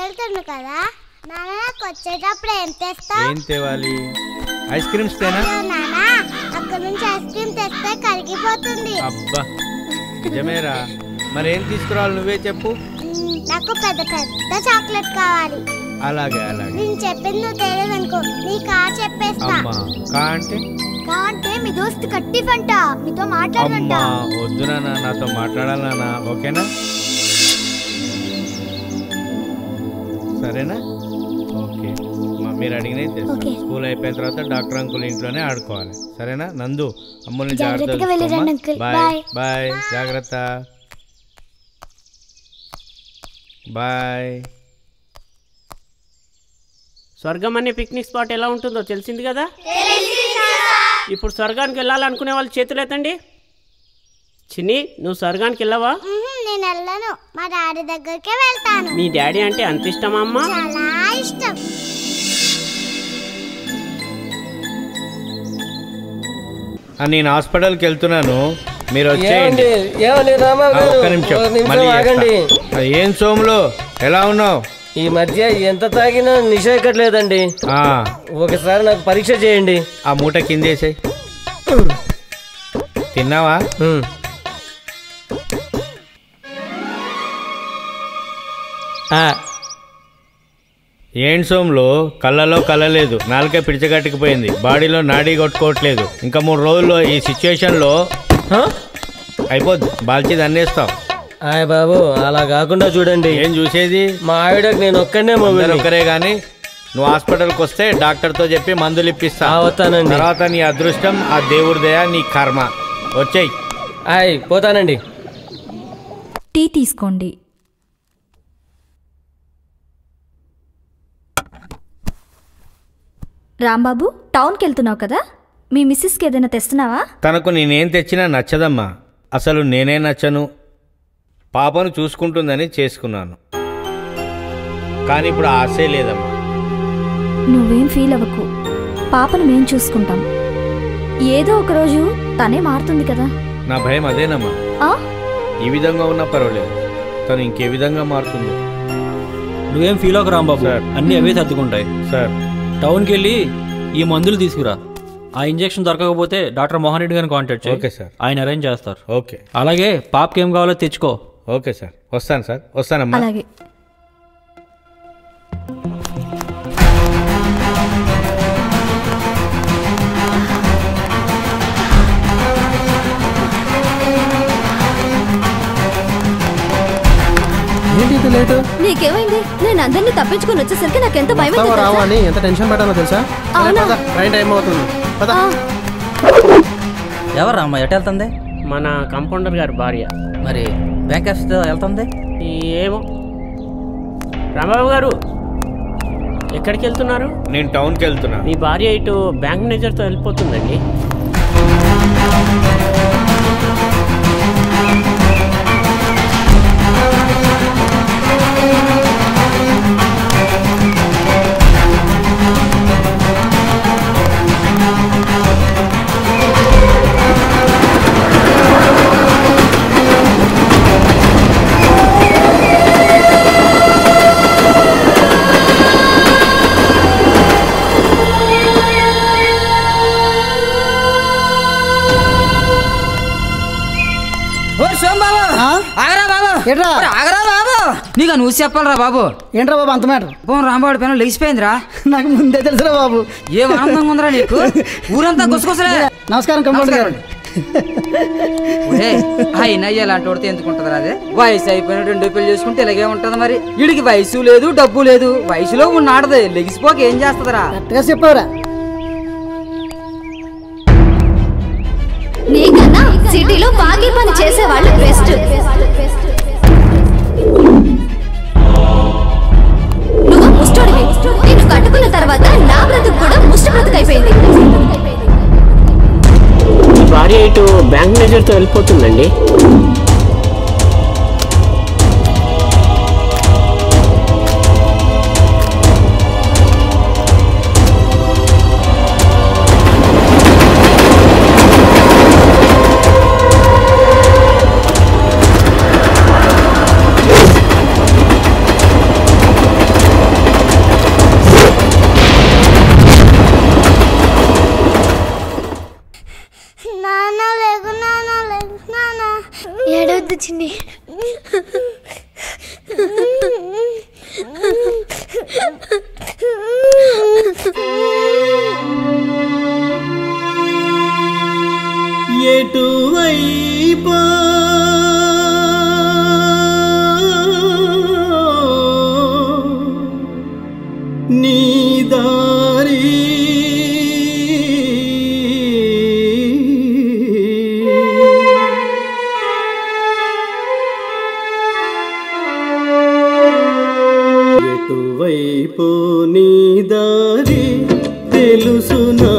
వెళ్తున్నాను కదా నాన్న, నాకు వచ్చేటప్పుడు ఏం తెస్తావు? ఏం తేవాలి? ఐస్ క్రీమ్స్ తేనా? నాన్న, అక్కడ నుంచి ఐస్ క్రీమ్ తెస్తే కరిగిపోతుంది. అబ్బా నిజమేరా. మరి ఏం తీసుకురావాలి నువ్వే చెప్పు. నాకు పెద్ద పెద్ద చాక్లెట్ కావాలి. అలాగే అలాగే. నేను చెప్పింది నువ్వు తెలియదు అనుకో, నీ కా చెప్పేస్తా. కా అంటే మీ దోస్తు కట్టి పంట, మీతో మాట్లాడంట. వద్దునా, నాతో మాట్లాడాలన్నా. ఓకేనా? సరేనా? ఓకే. మీరు అడిగినవి తెస్తాను. స్కూల్ అయిపోయిన తర్వాత డాక్టర్ అంకుల్ ఇంట్లోనే ఆడుకోవాలి. సరేనా? నందు, అమ్ముల్ని జాగ్రత్తగా. Bye bye. జాగ్రత్త. బాయ్. స్వర్గం అనే పిక్నిక్ స్పాట్ ఎలా ఉంటుందో తెలిసింది కదా. ఇప్పుడు స్వర్గానికి వెళ్ళాలనుకునే వాళ్ళు చేతులు ఎత్తండి. చిన్ని, నువ్వు స్వర్గానికి వెళ్ళవా? నేను వెళ్ళను, మా డాడీ దగ్గరికే వెళ్తాను. మీ డాడీ అంటే అంత ఇష్టమా అమ్మా? చాలా ఇష్టం. నేను హాస్పిటల్కి వెళ్తున్నాను, మీరు వచ్చేయండి. ఒక్క నిమిషం. ఏం సోములు, ఎలా ఉన్నావు? ఈ మధ్య ఎంత తాగినా నిశ ఎక్కట్లేదండి. ఒకసారి నాకు పరీక్ష చేయండి. ఆ మూట కిందేసాయి. తిన్నావా? ఏంటి సోములు, కళ్ళలో కళ్ళలేదు, నాలుకే పిడిచగట్టుకుపోయింది, బాడీలో నాడీ కొట్టుకోవట్లేదు. ఇంకా 3 రోజుల్లో ఈ సిచ్యువేషన్లో అయిపోద్ది, బాల్చి దన్నేస్తావు. ఆయ్ బాబు, అలా కాకుండా చూడండి. ఏం చూసేది? మా ఆవిడకి నేను ఒక్కనే ఒక్కరే గాని నువ్వు హాస్పిటల్కి వస్తే డాక్టర్తో చెప్పి మందులు ఇప్పిస్తా. వస్తానండి. తర్వాత నీ అదృష్టం, ఆ దేవుడి దయ, నీ కర్మ. వచ్చేయి. ఆయ్ పోతానండి. టీ తీసుకోండి. రాంబాబు, టౌన్కి వెళ్తున్నావు కదా, మీ మిస్సెస్కి ఏదైనా తెస్తున్నావా? తనకు నేనేం తెచ్చినా నచ్చదమ్మా. అసలు నేనే నచ్చను. పాపను చూసుకుంటుందని చేసుకున్నాను, కానీ ఇప్పుడు ఆశే లేదమ్మా. నువ్వేం ఫీల్ అవ్వకు, పాపను మేం చూసుకుంటాం. ఏదో ఒకరోజు తనే మారుతుంది కదా. నా భయం అదేనమ్మా. ఈ విధంగా ఉన్నా పర్వాలేదు, తను ఇంకే విధంగా మారుతుంది. నువ్వేం ఫీల్ అవ్వకు రాంబాబు, అన్నీ అవే సర్దుకుంటాయి. సార్, టౌన్కి వెళ్ళి ఈ మందులు తీసుకురా. ఆ ఇంజెక్షన్ దొరకకపోతే డాక్టర్ మోహన్ రెడ్డి గారిని కాంటాక్ట్ చేయి. Okay sir. ఆయన అరేంజ్ చేస్తారు. ఓకే. అలాగే పాపకి ఏం కావాలో తెచ్చుకో. ఓకే సార్, వస్తాను సార్. వస్తానమ్మా. అలాగే. నీకేమైంది? నేను అందరినీ తప్పించుకొని వచ్చేసరికి నాకు ఎంత భయం రావని ఎంత టెన్షన్ పడ్డానో తెలుసా? ట్రైన్ టైం అవుతుంది. ఎవరు అమ్మ ఎటు వెళ్తుంది? మన కంపౌండర్ గారి భార్య. మరి బ్యాంక్ ఆఫీస్ వెళ్తుంది ఏమో. రాంబాబు గారు ఎక్కడికి వెళ్తున్నారు? నేను టౌన్కి వెళ్తున్నా. మీ భార్య ఇటు బ్యాంక్ మేనేజర్తో వెళ్ళిపోతుందండి. నీకు నువ్వు చెప్పాలరా బాబు. ఏంట్రా బాబు అంత మాట? పోను రాంబాబు పైన లేచిపోయిందిరా. నాకు ముందే తెలుసురా బాబు. ఏం ఆనందంగా ఉందిరా నీకు? ఊరంతా గుసగుసలే. నమస్కారం కంపౌండర్ గారు. అయినా ఇలాంటి వాడితే ఎందుకుంటది? అదే వయసు అయిపోయిన 2 పెళ్లి చేసుకుంటే ఇలాగే ఉంటది. మరి వీడికి వయసు లేదు, డబ్బు లేదు, వయసులో ఉన్నాడది, లెగిసిపోక ఏం చేస్తుందిరా? కరెక్ట్గా చెప్పావురా. నీకన్నా సిటీలో బాకీ పని చేసేవాళ్ళు బెస్ట్. నువ్వు ముష్టోడివి. నేను కట్టుకున్న తర్వాత నా బ్రతుకు కూడా ముష్టి బ్రతుకైపోయింది. భార్య ఇటు బ్యాంక్ మేనేజర్తో వెళ్ళిపోతుందండి. ఏడవద్దు చిన్ని. ఎటువైపో నీ దారి ఎటువైపో నీ దారి తెలుసునా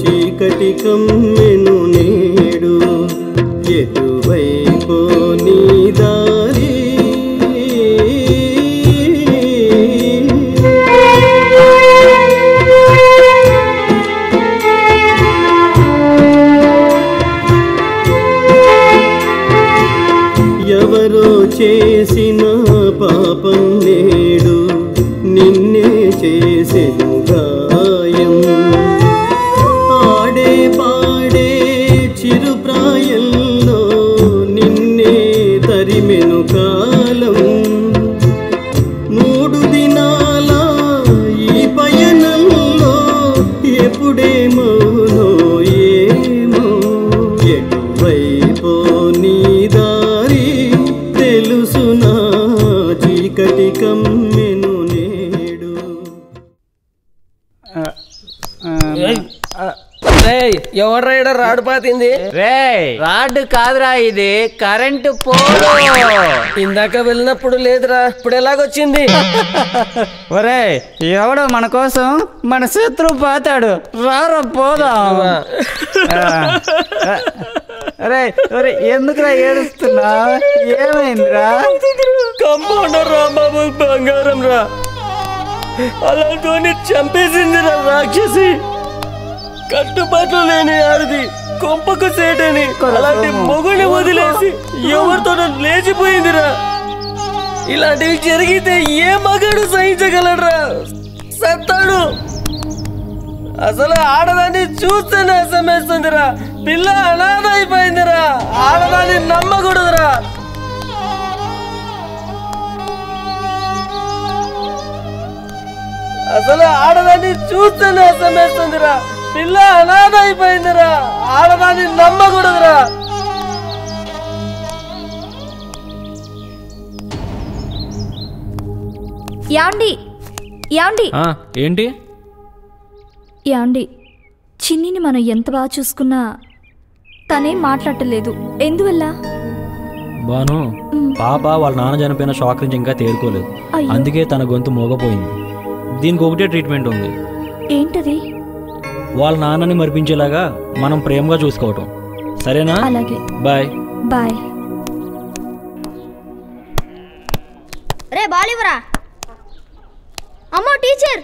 చీకటి కమ్మెను నేడు ఎటువైపో నీ దారి ఎవరో చేసిన పాపం నేడు నిన్నే చేసెను గాయం ఆడే పాడే చిరుప్రాయంలో నిన్నే తరిమెను కాలం 3 దినాల ఈ పయనంలో ఎప్పుడేమోనో ఏమో ఎటువైపో నీ దారి తెలుసునా చీకటి కమ్మెను నేడు. ఎవరు రైడర్ రాడు పాతింది? రాడ్ కాదురా, ఇది కరెంటు పోలు. ఇందాక వెళ్ళినప్పుడు లేదురా, ఇప్పుడు ఎలాగొచ్చింది? ఒరే ఎవడో మన కోసం మన శత్రువు పోతాడు, రారా పోదాం. అరే ఒరే ఎందుకురా ఏడుస్తున్నా, ఏమైందిరా? కంపౌండర్ రాంబాబు బంగారం రా, అలాంటి చంపేసిందిరా రాక్షసి. కట్టుబాట్లు లేని ఆడిది, కొంపకు సేటని అలాంటి మొగుడిని వదిలేసి ఎవరితో లేచిపోయిందిరా. ఇలాంటివి జరిగితే ఏ మగాడు సహించగలరా? సత్తాడు. అసలు ఆడదాన్ని చూస్తేనే అసమేస్తుందిరా. పిల్ల అనాథ అయిపోయిందిరా, ఆడదాన్ని నమ్మకూడదురా. అసలు ఆడదాన్ని చూస్తేనే అసమేస్తుందిరా. పిల్ల అనాథ అయిపోయిందిరా, ఆడదాన్ని నమ్మకూడదురా. యాండి యాండి ఏంటి యాండి, చిన్నిని మనం ఎంత బాగా చూసుకున్నా తనేం మాట్లాడలేదు, ఎందువల్ల? బాను, పాప వాళ్ళ నాన్న చనిపోయిన షాక్ నుంచి ఇంకా తేరుకోలేదు, అందుకే తన గొంతు మోగపోయింది. దీనికి ఒకటే ట్రీట్మెంట్ ఉంది. ఏంటది? వాళ్ళ నాన్నని మరిపించేలాగా మనం ప్రేమగా చూసుకోవటం, సరేనా? అలాగే. Bye bye. రే బాలివరా. అమ్మో టీచర్.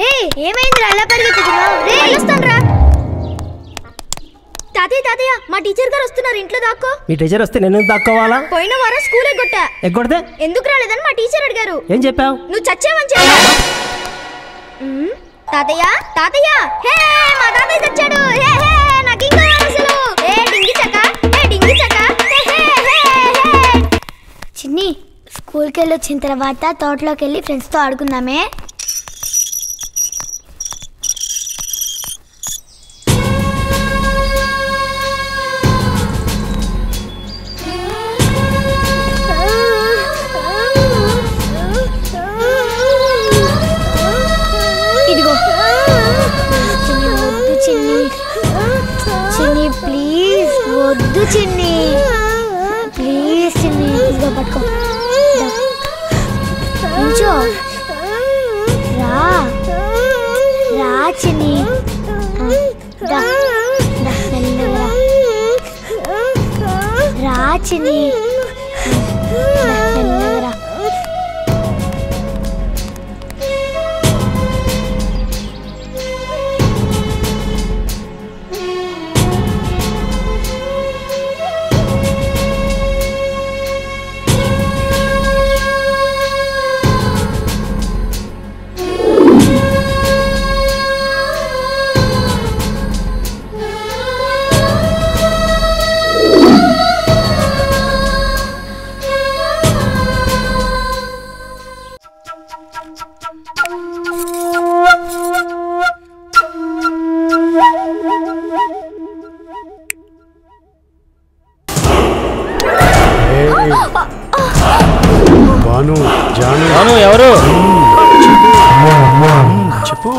రే ఏమైందిరా అలా పరిగెత్తుతున్నావు? రే వస్తానురా. తాతయ్య తాతయ్య మా టీచర్ గారు వస్తున్నారు, ఇంట్లో దాక్కో. మీ టీచర్ వస్తే నేను దాక్కోవాలా? పోయిన వారం స్కూల్ ఎగ్గొట్టా. ఎగ్గొడితే ఎందుకు రాలేదని మా టీచర్ అడిగారు. ఏం చెప్పావు? నువ్వు చచ్చావని చెప్పావు. తాతయ్య తాతయ్య, హే మా తాతయ్య చచ్చాడు. హే హే నాకు ఇంకా అసలు ఏ డింగి చక్క, ఏ డింగి చక్క, హే హే హే. చిన్ని, స్కూల్కి వెళ్ళి వచ్చిన తర్వాత తోటలోకి వెళ్ళి ఫ్రెండ్స్తో ఆడుకుందామే. ఇదిగో చిన్ని, వద్దు చిన్ని. చిన్ని ప్లీజ్ వద్దు చిన్ని, ప్లీజ్ చిన్ని. ఇదిగో పట్టుకో, నుంచో. రా రా చిన్ని, దా దా మెల్లగా రా చిన్ని, మెల్లగా రా. భాను జాను భాను ఎవరు చెప్పు